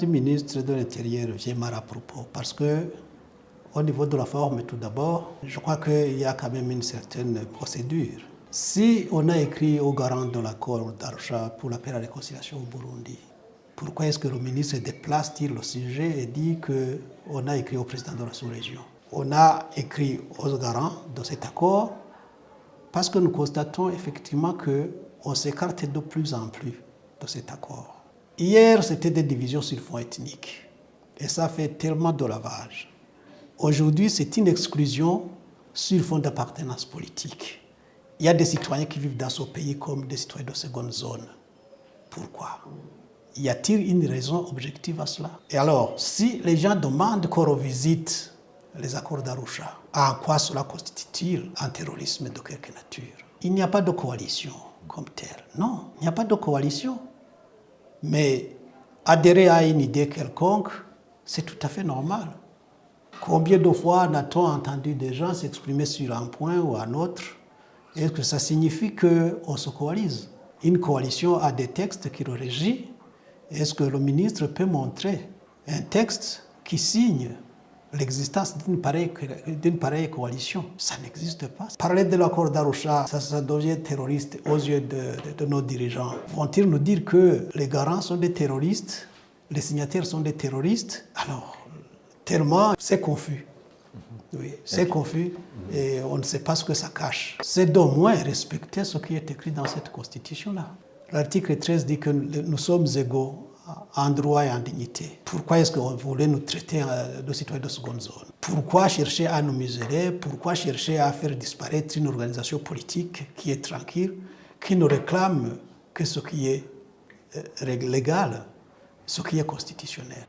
du ministre de l'Intérieur vient mal à propos parce que, au niveau de la forme, tout d'abord, je crois qu'il y a quand même une certaine procédure. Si on a écrit au garant de l'accord d'Arusha pour la paix et la réconciliation au Burundi, pourquoi est-ce que le ministre déplace-t-il le sujet et dit qu'on a écrit au président de la sous-région? On a écrit aux garants de cet accord parce que nous constatons effectivement qu'on s'écarte de plus en plus de cet accord. Hier, c'était des divisions sur fond ethnique et ça fait tellement de lavage. Aujourd'hui, c'est une exclusion sur fond d'appartenance politique. Il y a des citoyens qui vivent dans ce pays comme des citoyens de seconde zone. Pourquoi? Y a-t-il une raison objective à cela? Et alors, si les gens demandent qu'on revisite les accords d'Arusha, en quoi cela constitue-t-il un terrorisme de quelque nature? Il n'y a pas de coalition comme telle. Non, il n'y a pas de coalition. Mais adhérer à une idée quelconque, c'est tout à fait normal. Combien de fois n'a-t-on entendu des gens s'exprimer sur un point ou un autre? Est-ce que ça signifie qu'on se coalise? Une coalition a des textes qui le régissent. Est-ce que le ministre peut montrer un texte qui signe l'existence d'une pareille coalition? Ça n'existe pas. Parler de l'accord d'Arusha, ça devient terroriste aux yeux de nos dirigeants. Vont-ils nous dire que les garants sont des terroristes, les signataires sont des terroristes? Alors, tellement c'est confus. Oui, c'est confus et on ne sait pas ce que ça cache. C'est d'au moins respecter ce qui est écrit dans cette constitution-là. L'article 13 dit que nous sommes égaux en droit et en dignité. Pourquoi est-ce qu'on voulait nous traiter de citoyens de seconde zone? Pourquoi chercher à nous museler? Pourquoi chercher à faire disparaître une organisation politique qui est tranquille, qui ne réclame que ce qui est légal, ce qui est constitutionnel?